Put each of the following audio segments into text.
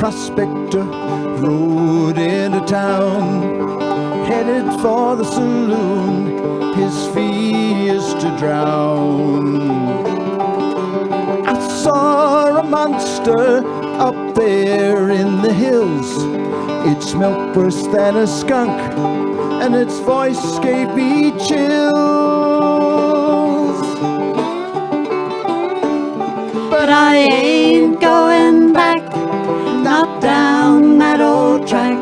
prospector rode into town, headed for the saloon, his fears to drown. I saw a monster up there in the hills. It smelt worse than a skunk, and its voice gave me chills. But I ain't going back, not down that old track.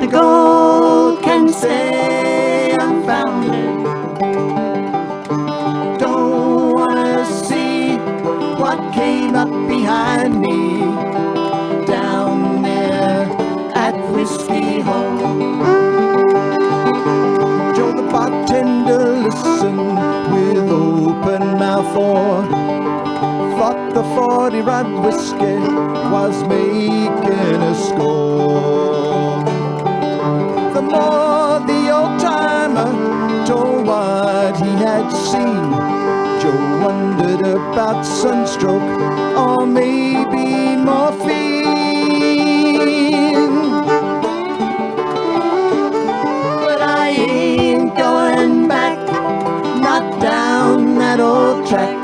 The gold can say I'm found it. Don't wanna see what came up behind me down there at Whiskey Hole. Joe the bartender listened with open mouth, for thought the 40 rod whiskey was making a score. The more the old timer told what he had seen, Joe wondered about sunstroke or maybe morphine. But I ain't going back, not down that old track.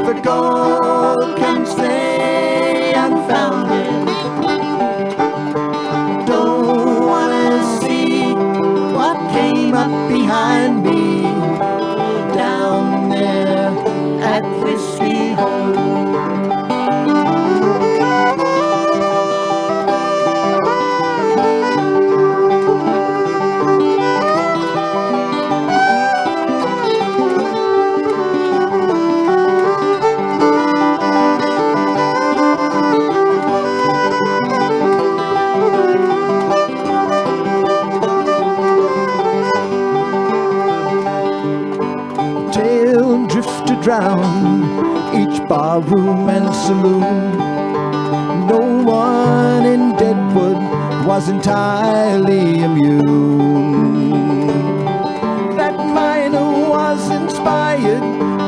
The gold can stay unfounded. Don't wanna see what came up behind me down there at Whiskey Hole. Drown each barroom and saloon. No one in Deadwood was entirely immune. That miner was inspired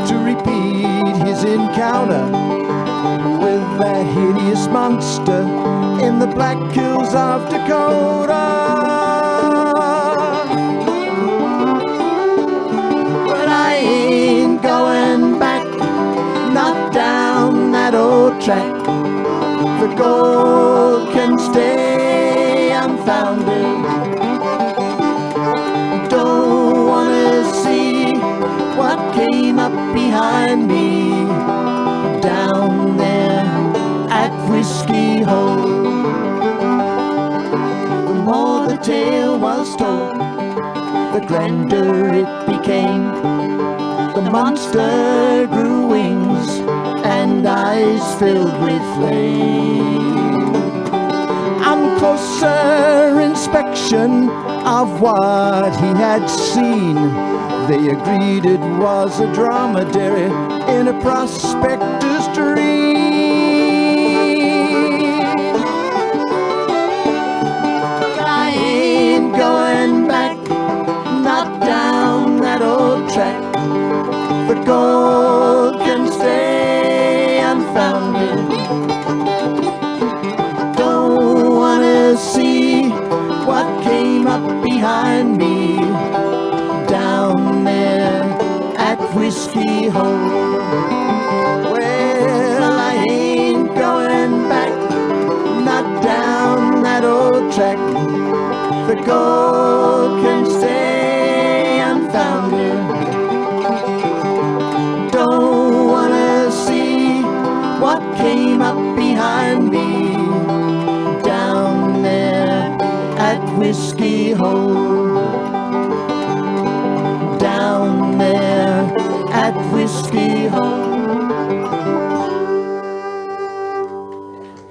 to repeat his encounter with that hideous monster in the Black Hills of Dakota. But I ain't going back, not down that old track. The gold can stay unfounded. Don't wanna see what came up behind me down there at Whiskey Hole. The more the tale was told, the grander it became. The monster grew wings and eyes filled with flame. On closer inspection of what he had seen, they agreed it was a dromedary in a prospector's dream. But I ain't going back, not down that old track. The gold can stay unfounded. Don't wanna see what came up behind me down there at Whiskey Hole. Well, I ain't going back, not down that old track. The gold can stay unfounded. Don't wanna see what came up behind me down there at Whiskey Hole. Down there at Whiskey Hole.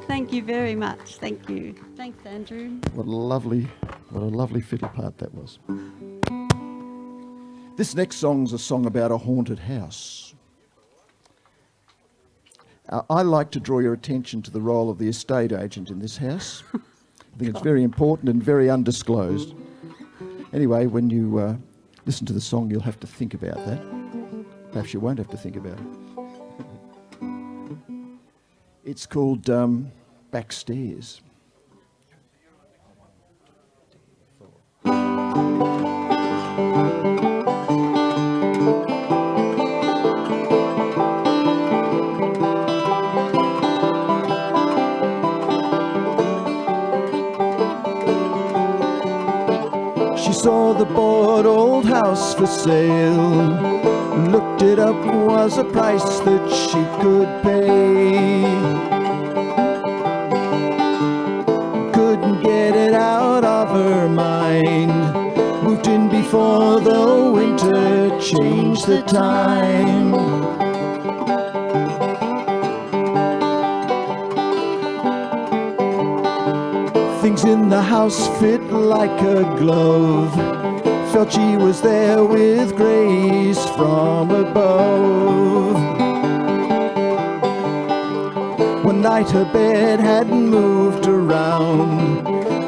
Thank you very much. Thank you. Thanks, Andrew. What a lovely fiddle part that was. This next song's a song about a haunted house. I like to draw your attention to the role of the estate agent in this house. I think it's very important and very undisclosed. Anyway, when you listen to the song, you'll have to think about that. Perhaps you won't have to think about it. It's called backstairs. Saw the bored old house for sale, looked it up, was a price that she could pay. Couldn't get it out of her mind, moved in before the winter changed the time. Things in the house fit like a glove, felt she was there with grace from above. One night her bed hadn't moved around,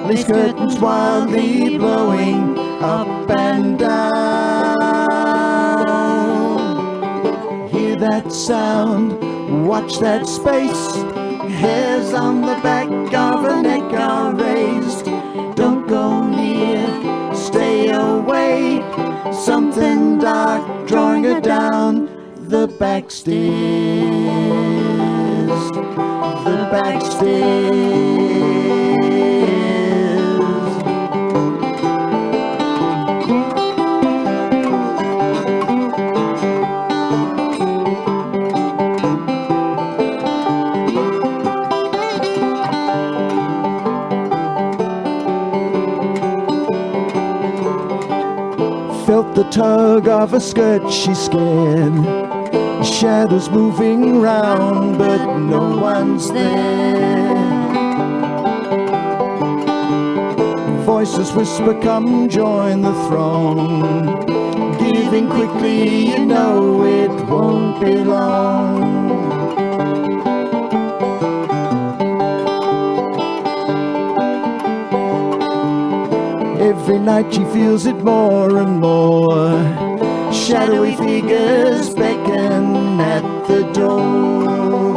lace curtains wildly blowing up and down. Hear that sound, watch that space, hairs on the back of her neck are raised. Don't go near, stay away. Something dark drawing her down the back stairs. The back stairs. Felt the tug of a skirt, she's scared. Shadows moving round, but no one's there. Voices whisper, come join the throng. Giving quickly, you know it won't be long. Every night she feels it more and more. Shadowy figures beckon at the door.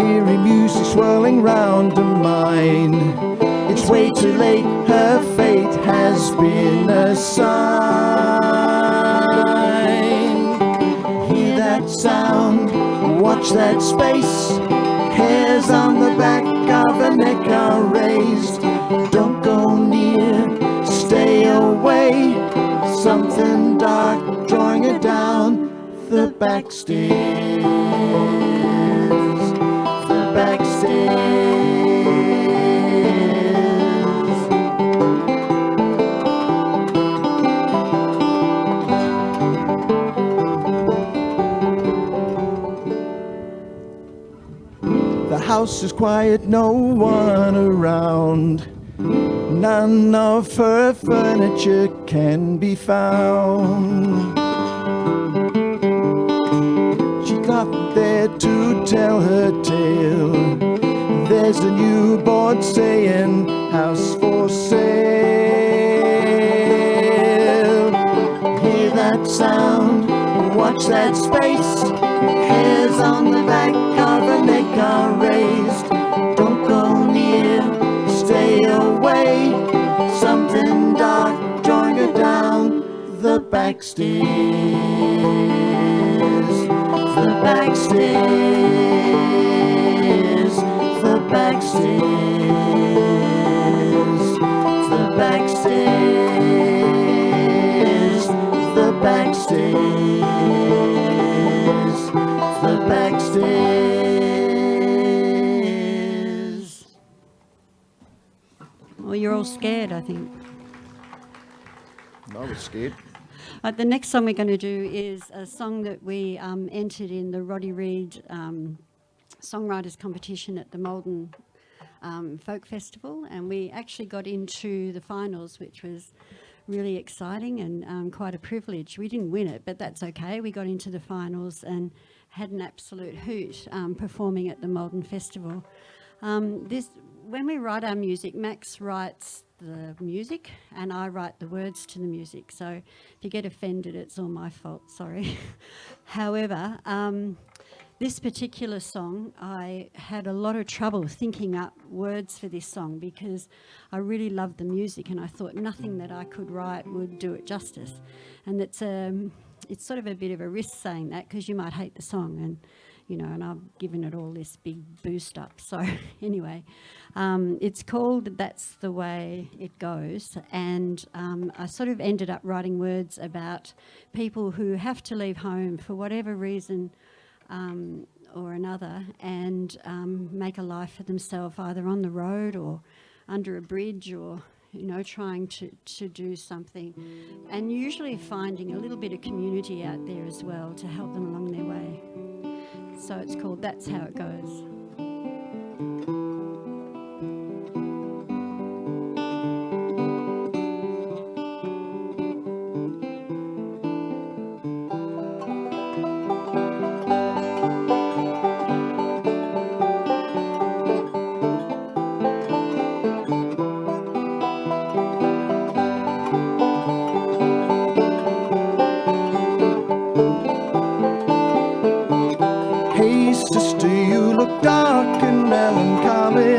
Eerie music swirling round her mind. It's way too late, her fate has been assigned. Hear that sound, watch that space. Hairs on the back of her neck are raised. Don't go near, stay away. Something dark drawing her down the back stairs. The back stairs. The house is quiet, no one around. None of her furniture can be found. She got there to tell her tale. There's a new board saying house for sale. Hear that sound, watch that space. Hairs on the back of her neck are raised. Don't go near, stay away. Something dark drawing her down the back stairs. The back stairs. The back stairs. The back stairs. The back stairs. The back stairs. Well, you're all scared, I think. I was scared. The next song we're going to do is a song that we entered in the Roddy Reed Songwriters Competition at the Malden Folk Festival, and we actually got into the finals, which was really exciting and quite a privilege. We didn't win it, but that's okay. We got into the finals and had an absolute hoot performing at the Malden Festival. When we write our music, Max writes the music and I write the words to the music. So if you get offended, it's all my fault, sorry. However, This particular song, I had a lot of trouble thinking up words for this song because I really loved the music and I thought nothing that I could write would do it justice. And it's sort of a bit of a risk saying that because you might hate the song and, you know, and I've given it all this big boost up. So anyway, it's called That's the Way It Goes. And I sort of ended up writing words about people who have to leave home for whatever reason or another and make a life for themselves either on the road or under a bridge or, you know, trying to do something, and usually finding a little bit of community out there as well to help them along their way. So it's called That's How It Goes. Sister, you look dark and melancholy.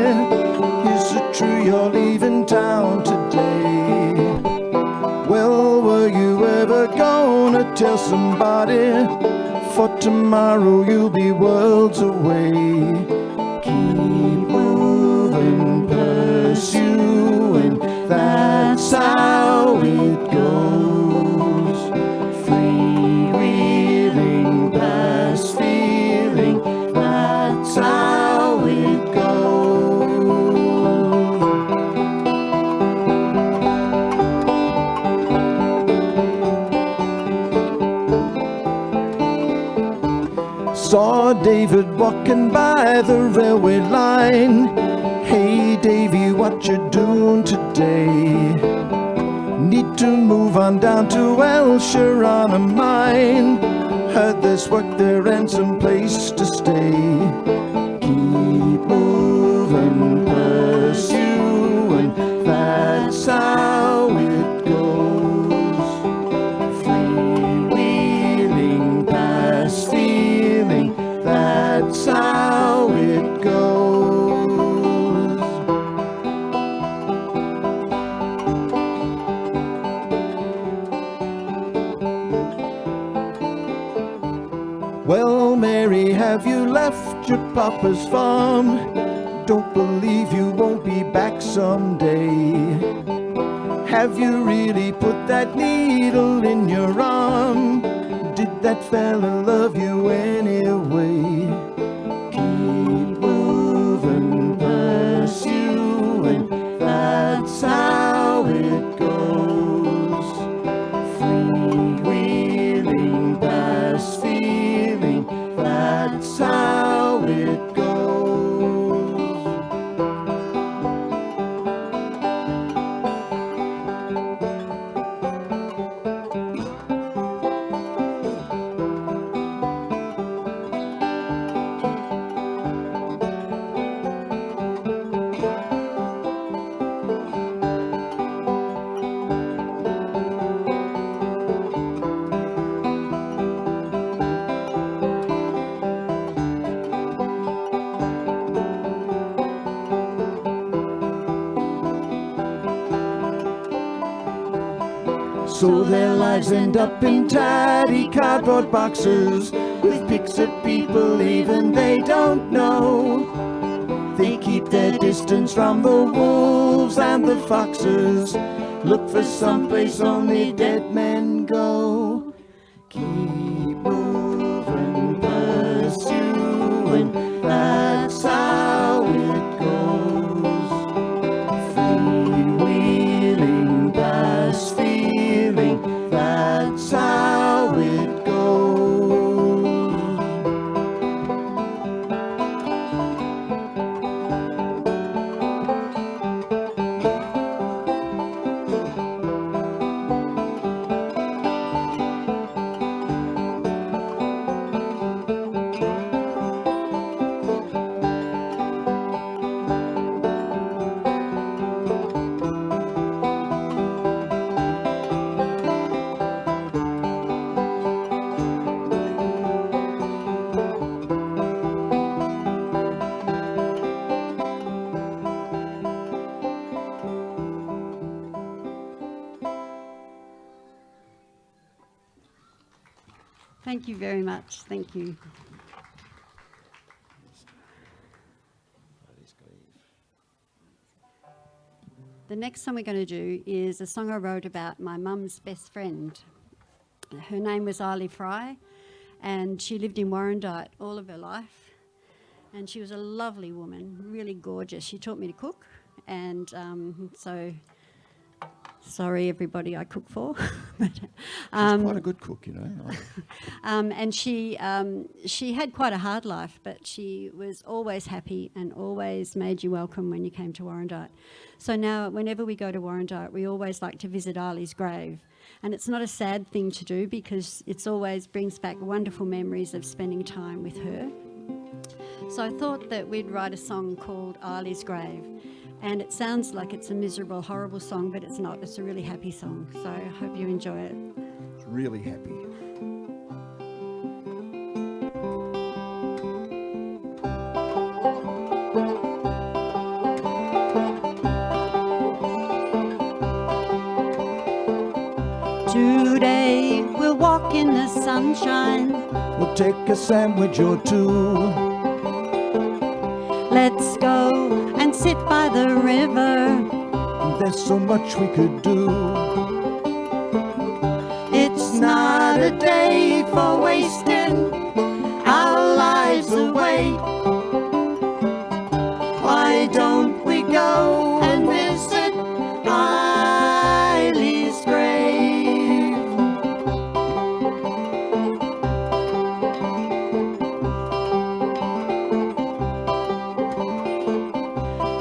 Is it true you're leaving town today? Well, were you ever gonna tell somebody? For tomorrow you'll be worlds away. Keep moving, pursuing, that's how it goes. Freewheeling past feeling, that's how it goes. Saw David walking by the railway line. Hey Davy, what you doing today? Need to move on down to El Sharon mine. Heard there's work there and some place to stay. Keep moving, pursuing, that's how it goes. Freewheeling past feeling, that's how it goes. Well, Mary, have you left your papa's farm? Don't believe you won't be back someday. Have you really put that needle in your arm? Did that fella love you anyway? Keep moving, pursuing, that's how it goes. Freewheeling past feeling, that's how it goes. So their lives end up in tatty cardboard boxes with pics of people even they don't know. They keep their distance from the wolves and the foxes. Look for someplace only dead men go. Keep moving, pursuing, that's how it goes. Freewheeling past feeling, that's how it goes. Thank you very much. Thank you. The next song we're going to do is a song I wrote about my mum's best friend. Her name was Arlie Fry, and she lived in Warrandyte all of her life. And she was a lovely woman, really gorgeous. She taught me to cook, and so sorry everybody I cook for. But, She's quite a good cook, you know. and she had quite a hard life, but she was always happy and always made you welcome when you came to Warrandyte. So now whenever we go to Warrandyte, we always like to visit Arlie's grave. And it's not a sad thing to do because it's always brings back wonderful memories of spending time with her. So I thought that we'd write a song called Arlie's Grave. And it sounds like it's a miserable, horrible song, but it's not. It's a really happy song. So I hope you enjoy it. It's really happy. Today we'll walk in the sunshine. We'll take a sandwich or two. Let's go and sit by the river. There's so much we could do. It's not a day for wasting our lives away. Why don't we go and visit Eileen's grave?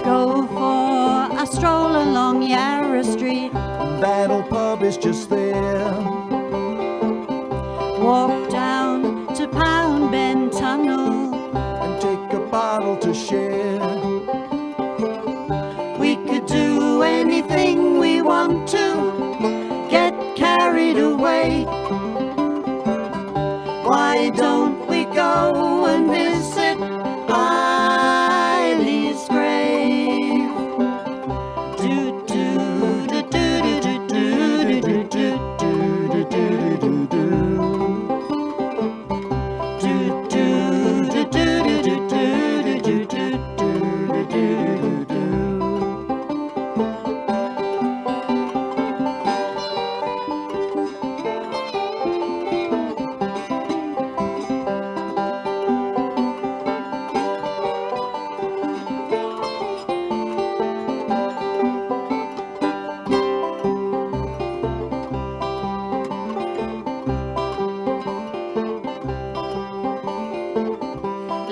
Go for a stroll along Yarra Street. That old pub is just there. Walk down to Pound Bend Tunnel And take a bottle to share. We could do anything we want to, get carried away. Why don't we go and visit Eileen's grave? Do do do do do do do do do do do do.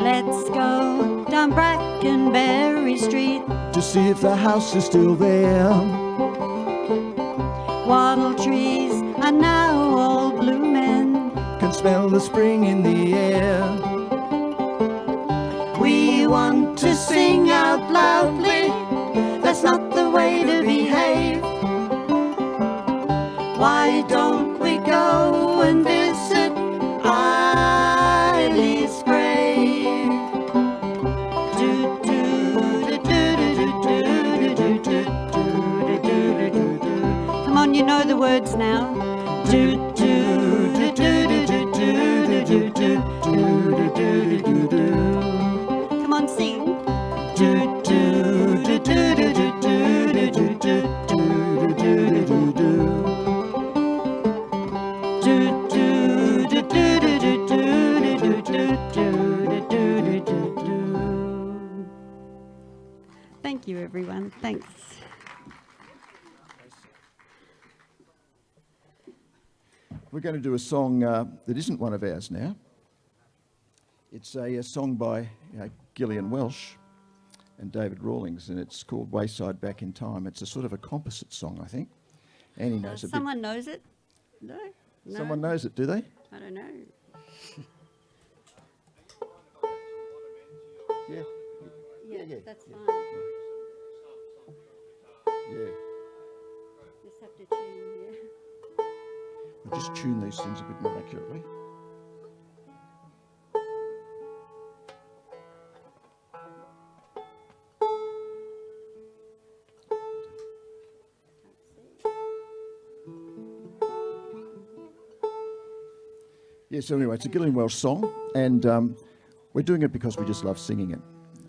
Let's go down Brackenberry Street To see if the house is still there. Wattle trees are now all blooming. Can smell the spring in the air. We want to sing out loudly. That's not the way to behave. Why don't we go and visit Eileen's grave? Do do do do do do do do do do do. Come on, you know the words now. Do do do do do do do do do do do do. Come on, sing. Do do do do do do do do do do do do. Thank you, everyone. Thanks. We're going to do a song that isn't one of ours now. It's a song by Gillian Welsh and David Rawlings, and it's called Wayside Back in Time. It's a sort of a composite song, I think. Annie knows a bit. Someone knows it? No? No? Someone knows it, do they? I don't know. Yeah, That's yeah. fine. Yeah. Just have to tune, yeah. We'll just tune these things a bit more accurately. Yes, anyway, it's a Gillian Welsh song, and we're doing it because we just love singing it.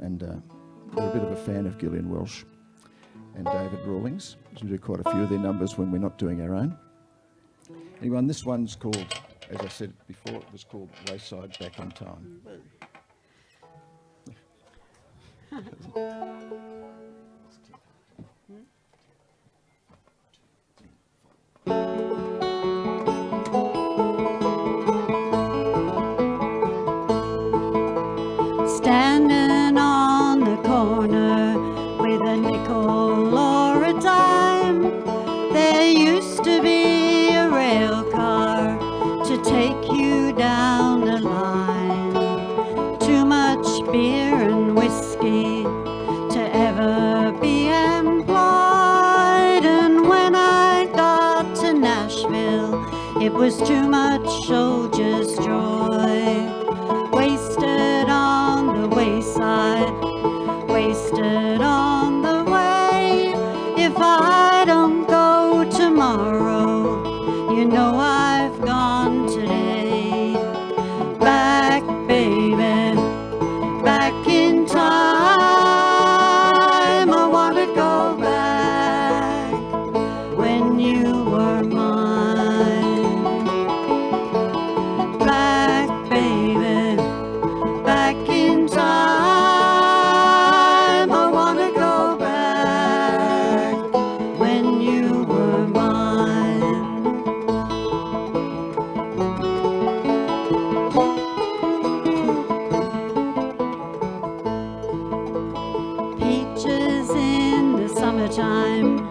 And we're a bit of a fan of Gillian Welsh and David Rawlings. We do quite a few of their numbers when we're not doing our own. Anyway, and this one's called, as I said before, it was called Wayside Back in Time. Standing on the corner with a nickel or a dime, there used to be a rail car to take you down the line. Too much beer and whiskey to ever be employed, and when I got to Nashville, it was too much soldier's joy. Wasted on the wayside, wasted on the way. If I don't go tomorrow, you know I've gone today. Back, baby, back in time. I want to go back when you were mine. Back, baby, back in time. I want to go back when you were mine. Peaches in the summertime,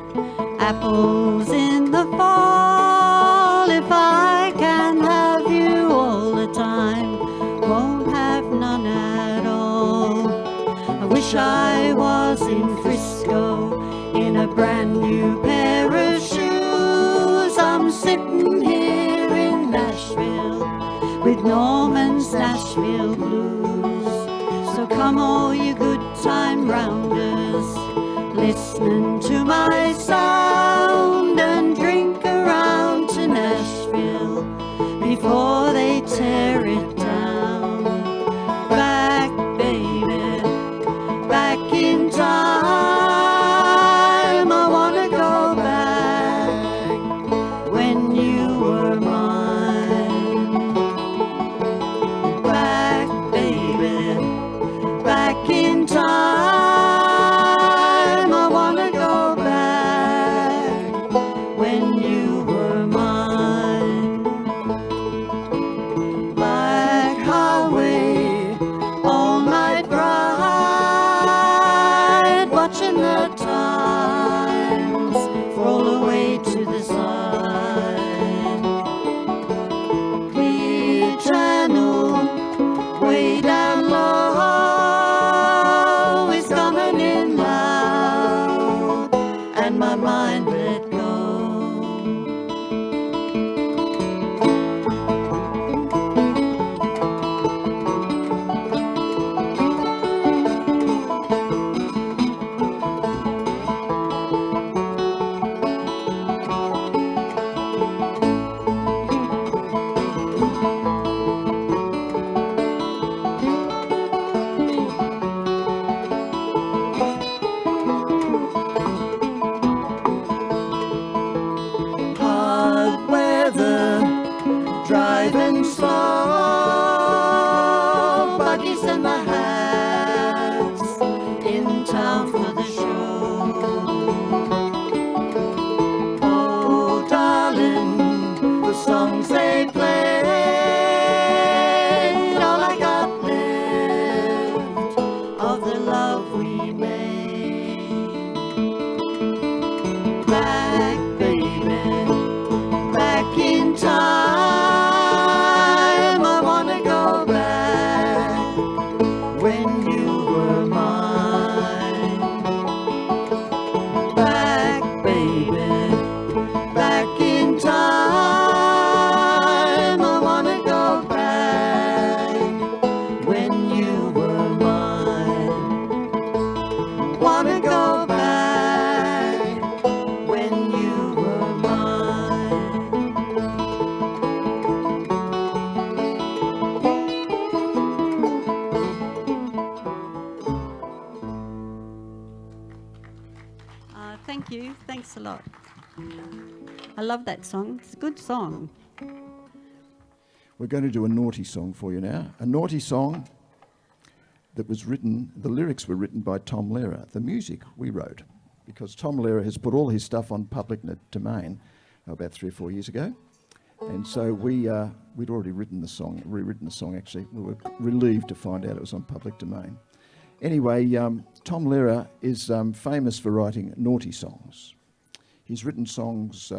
apples in the fall. If I can have you all the time, won't have none at all. I wish I was in Frisco in a brand new pair of shoes. I'm sitting here in Nashville with Norman's Nashville blues. So come all you good time rounders, listening to my sound, and drink around to Nashville before they tear it down. Back, baby, back in time. I want to go back when you were mine. Back, baby, back in time. I want to go back Thank you. Thanks a lot. I love that song. It's a good song. We're going to do a naughty song for you now. A naughty song that was written, the lyrics were written by Tom Lehrer. The music we wrote, because Tom Lehrer has put all his stuff on public domain about 3 or 4 years ago. And so we'd already rewritten the song actually. We were relieved to find out it was on public domain. Anyway, Tom Lehrer is famous for writing naughty songs. He's written songs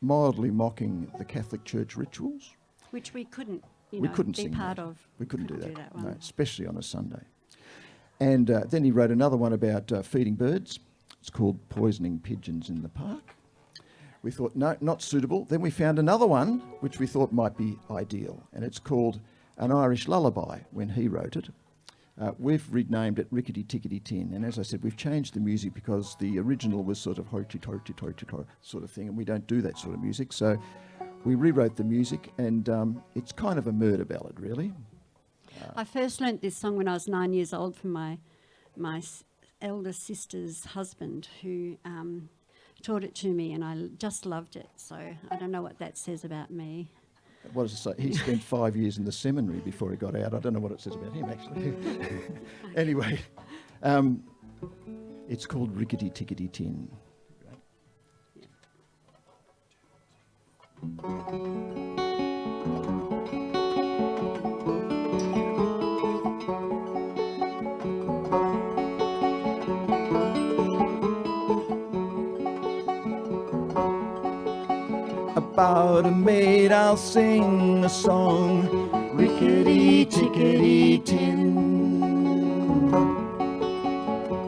mildly mocking the Catholic Church rituals. Which we couldn't, We couldn't be sing part that. of. We couldn't do that, one. no, especially on a Sunday. And then he wrote another one about feeding birds. It's called Poisoning Pigeons in the Park. We thought, no, not suitable. Then we found another one which we thought might be ideal, and it's called An Irish Lullaby, when he wrote it. We've renamed it Rickety Tickety Tin, and as I said, we've changed the music because the original was sort of hoity-toity sort of thing, and we don't do that sort of music, so we rewrote the music, and it's kind of a murder ballad, really. I first learnt this song when I was 9 years old from my elder sister's husband, who taught it to me, and I just loved it. So I don't know what that says about me. What does it say? He spent 5 years in the seminary before he got out. I don't know what it says about him, actually. Anyway, it's called Rickety Tickety Tin. About a maid I'll sing a song, rickety tickety tin.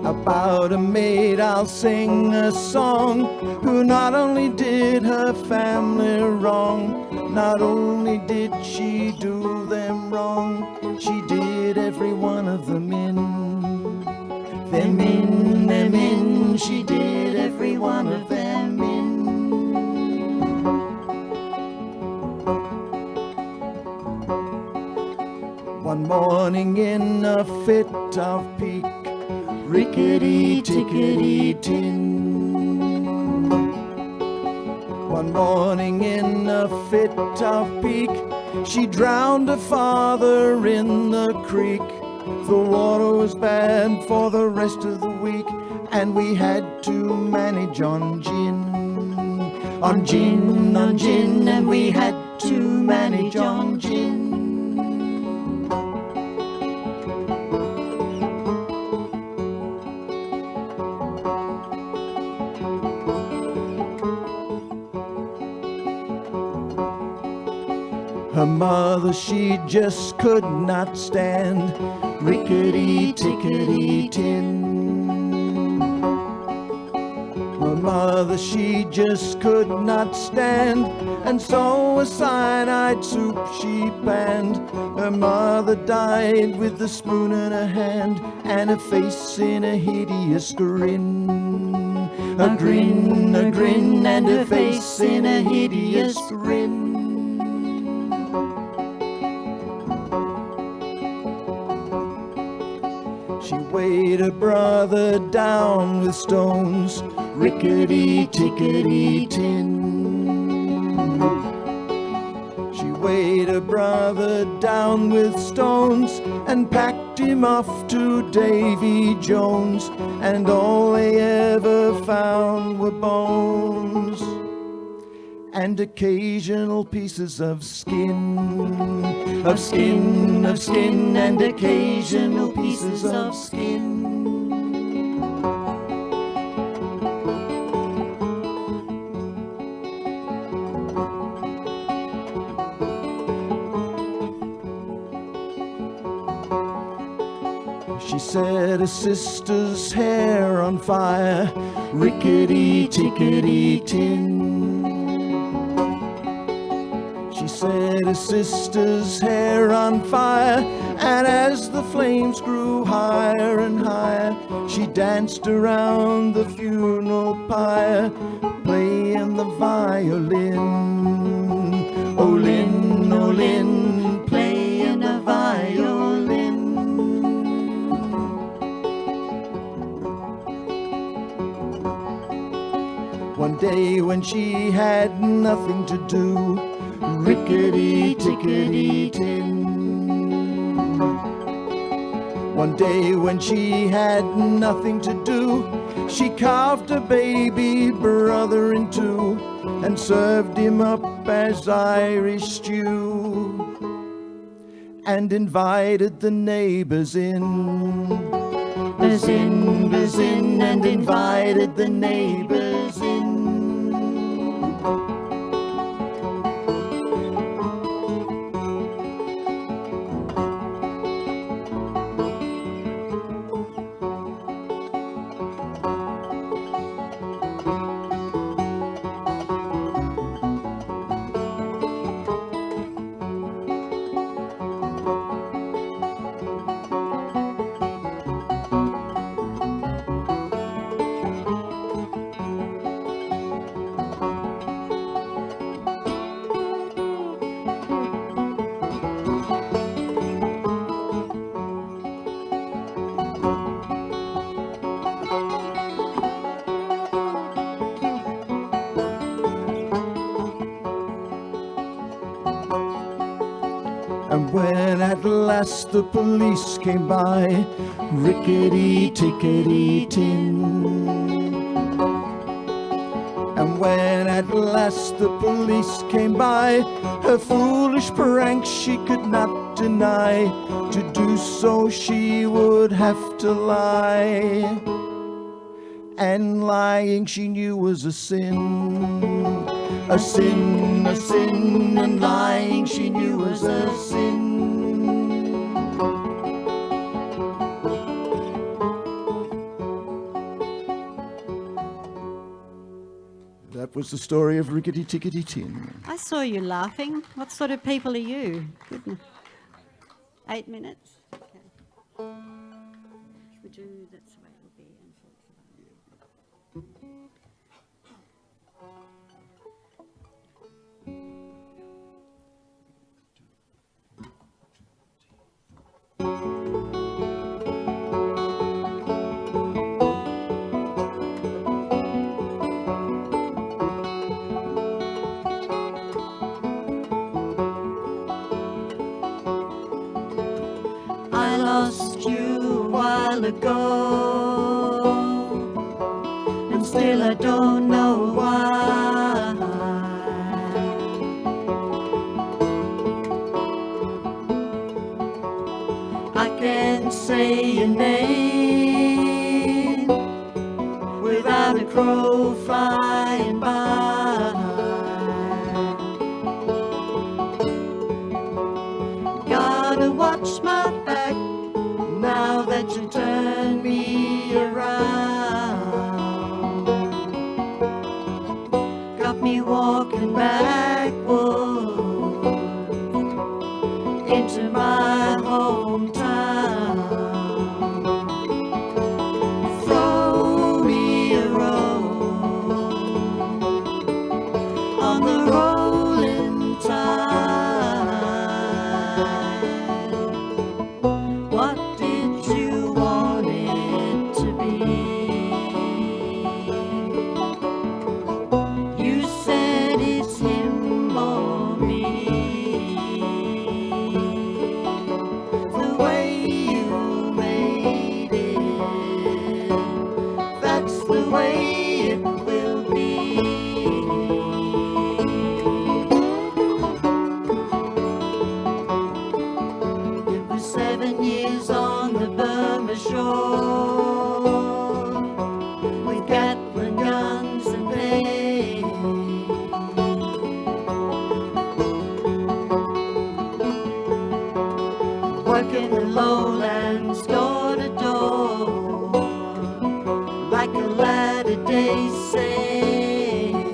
About a maid I'll sing a song, who not only did her family wrong, not only did she do them wrong, she did every one of them in. Them in, she did every one of them in. One morning in a fit of pique, rickety tickety tin. One morning in a fit of pique, she drowned her father in the creek. The water was bad for the rest of the week, and we had to manage on gin. On gin, and we had to manage on gin. Her mother, she just could not stand rickety tickety tin. Her mother, she just could not stand, and so a cyanide soup she panned. Her mother died with the spoon in her hand, and her face in a hideous grin. A grin, and her face in a hideous grin. She weighed her brother down with stones, rickety tickety tin. She weighed her brother down with stones and packed him off to Davy Jones, and all they ever found were bones and occasional pieces of skin, and occasional pieces of skin. She set her sister's hair on fire, rickety tickety tin. Set her sister's hair on fire, and as the flames grew higher and higher, she danced around the funeral pyre, playing the violin. Oh Lynn, playing the violin. One day when she had nothing to do, rickety-tickety-tin. One day when she had nothing to do, she carved a baby brother in two and served him up as Irish stew and invited the neighbors in. Buzz in, and invited the neighbors in. And when at last the police came by, rickety-tickety-tin. And when at last the police came by, her foolish prank she could not deny. To do so she would have to lie, and lying she knew was a sin. A sin, and lying she knew was a sin. That was the story of Rickety-Tickety-Tin. I saw you laughing. What sort of people are you? Goodness. 8 minutes? Okay. Should we do, that's the way it will be. I lost you a while ago, and still I don't know why. I can't say your name without a crow flying by. Gotta watch my back now that you turn me around. Got me walking backward into my hometown. Throw me a roll on the rolling tide. What did you want it to be? You said it's him or me. The way you made it, that's the way it will be. It was 7 years on the Burma shore with Gatling guns and pain. Working the lowlands door to door like a latter-day saint.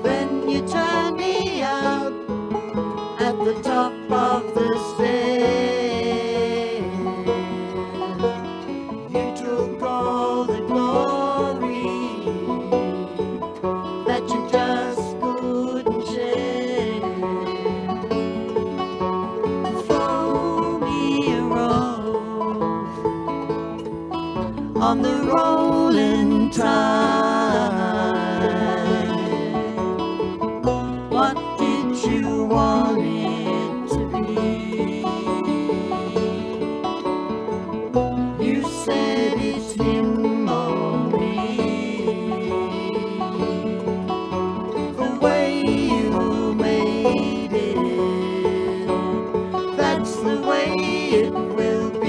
Then you turned me out at the top of the stairs. You took all the glory that you just couldn't share. Throw me a roll on the rolling tide. What did you want it to be? You said it's him or me. The way you made it, that's the way it will be.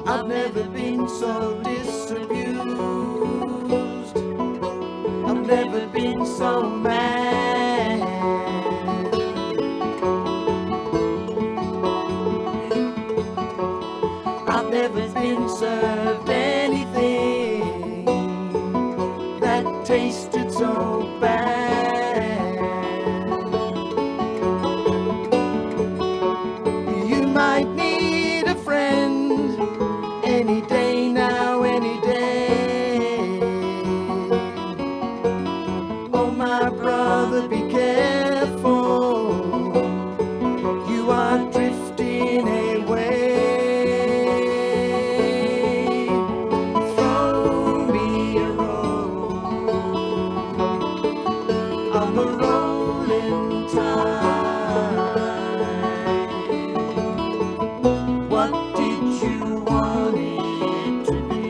I've never been so disabused. I've never been so mad. I've never been served anything that tasted so bad. You might need a friend any day now, any day. Oh, my brother, be careful. You are drifting away. Throw me a rope on the rolling tide. What did you want it to be?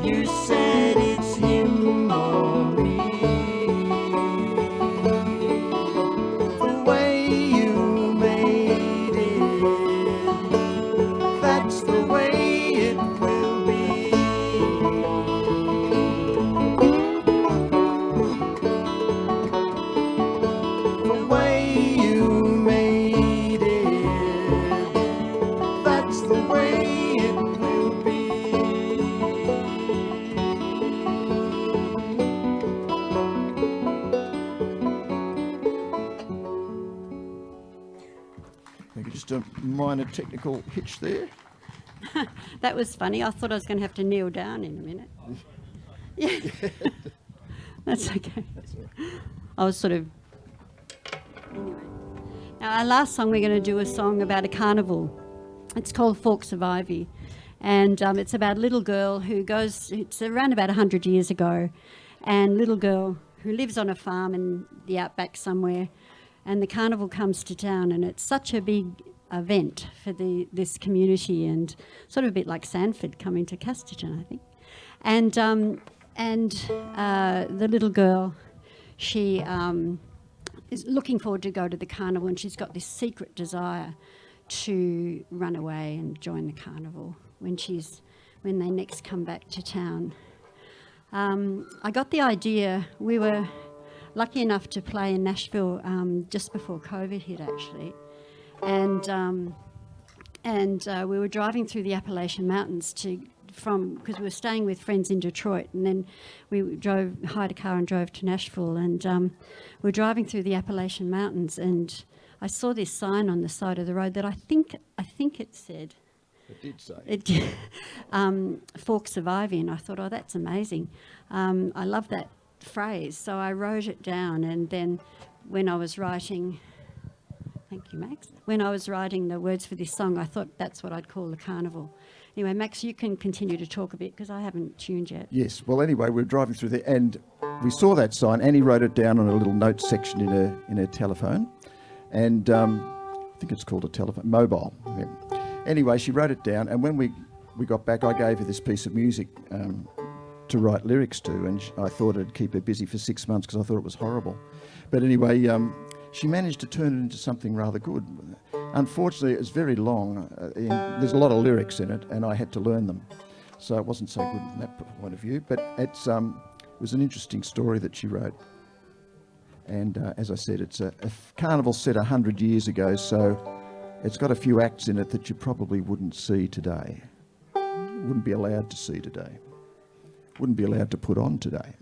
You said it's him or me. The way you made it, that's the way it will be. The way you made it, that's the way it will be. Just a minor technical hitch there. That was funny. I thought I was going to have to kneel down in a minute. Yeah. That's okay. I was sort of... Anyway. Now, our last song, we're going to do a song about a carnival. It's called Forks of Ivy. And it's about a little girl who goes... It's around about 100 years ago. And little girl who lives on a farm in the outback somewhere. And the carnival comes to town, and it's such a big event for this community, and sort of a bit like Sandford coming to Casterton, I think. And the little girl, she is looking forward to go to the carnival, and she's got this secret desire to run away and join the carnival when they next come back to town. I got the idea. We were lucky enough to play in Nashville just before COVID hit, actually, and we were driving through the Appalachian Mountains because we were staying with friends in Detroit, and then we hired a car and drove to Nashville, and we were driving through the Appalachian Mountains, and I saw this sign on the side of the road that I think it said. It did say. It did. Forks of Ivy, and I thought, oh, that's amazing. I love that phrase, so I wrote it down, and then when I was writing, thank you, Max, when I was writing the words for this song, I thought that's what I'd call the carnival. Anyway, Max, you can continue to talk a bit because I haven't tuned yet. Yes, well, anyway, we were driving through there and we saw that sign. Annie wrote it down on a little note section in her telephone, and I think it's called a telephone, mobile. Yeah. Anyway, she wrote it down, and when we got back, I gave her this piece of music to write lyrics to, and I thought it'd keep her busy for 6 months because I thought it was horrible. But anyway, she managed to turn it into something rather good. Unfortunately, it was very long. There's a lot of lyrics in it, and I had to learn them. So it wasn't so good from that point of view. But it was an interesting story that she wrote. And as I said, it's a carnival set 100 years ago, so it's got a few acts in it that you probably wouldn't see today. Wouldn't be allowed to see today. Wouldn't be allowed to put on today.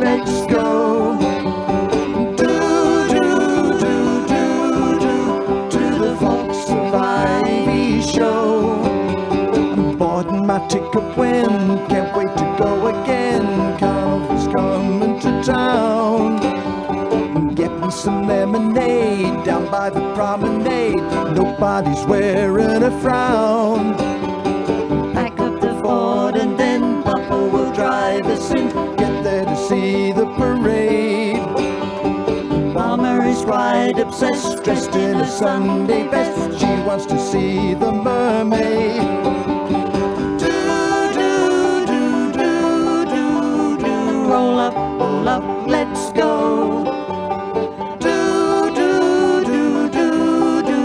Let's go. Do, do, do, do, do, to the Fox of Ivy show. I'm bought my ticket when, can't wait to go again. Carnival's coming to town. Getting some lemonade down by the promenade. Nobody's wearing a frown. Pack up the Ford and then Papa will drive us in. Get there to see the parade. Mama is quite obsessed, dressed in a Sunday best. She wants to see the mermaid. Do, do, do, do, do, do. Roll up, let's go. Do, do, do, do, do,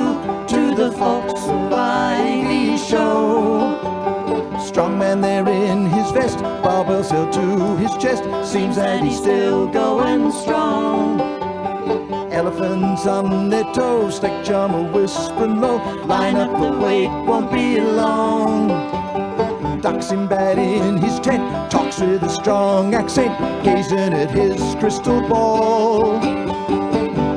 to the Fox of Ivy show. Strong man there in his vest, barbells held to his chest. Seems that he's still going strong. Elephants on their toes, like Jama whispering low. Line up, the wait won't be long. Ducks him bad in his tent, talks with a strong accent, gazing at his crystal ball.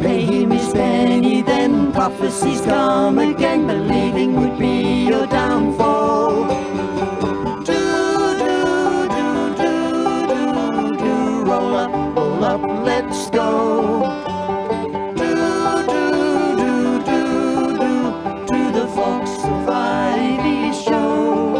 Pay him his penny, then prophecies come again. Believing would be your downfall. Roll up, let's go. Do, do, do, do, do, to the Fox of Ivy show.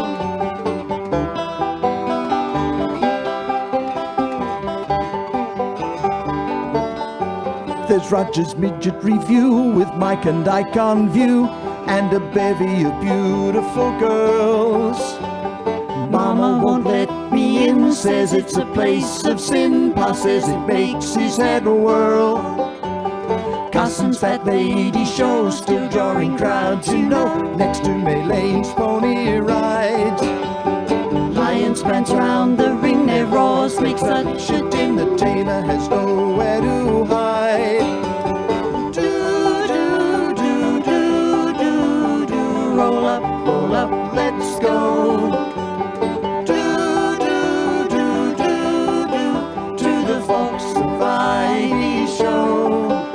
There's Roger's Midget Review with Mike and Ike on view, and a bevy of beautiful girls. Mama won't let me in, says it's a place of sin. Pa says it makes his head whirl. Carson's Fat Lady Show, still drawing crowds, you know, next to May Lane's pony rides. Lions prance round the ring, their roars make such a din, the tamer has nowhere to hide. Do, do, do, do, do, do, roll up, let's go. Fox of Ivy show.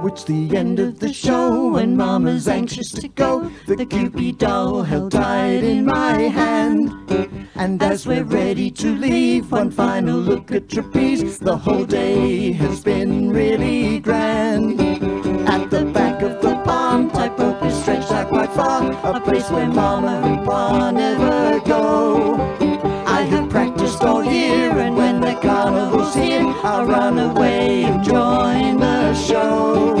It's the end of the show and Mama's anxious to go. The Cupid doll held tight in my hand. And as we're ready to leave, one final look at Trapeze. The whole day has been really grand. At the back of the pond, tightrope is stretched out quite far, a place where Mama and Pa never go. I have practiced all year, and when the carnival's here, I'll run away and join the show.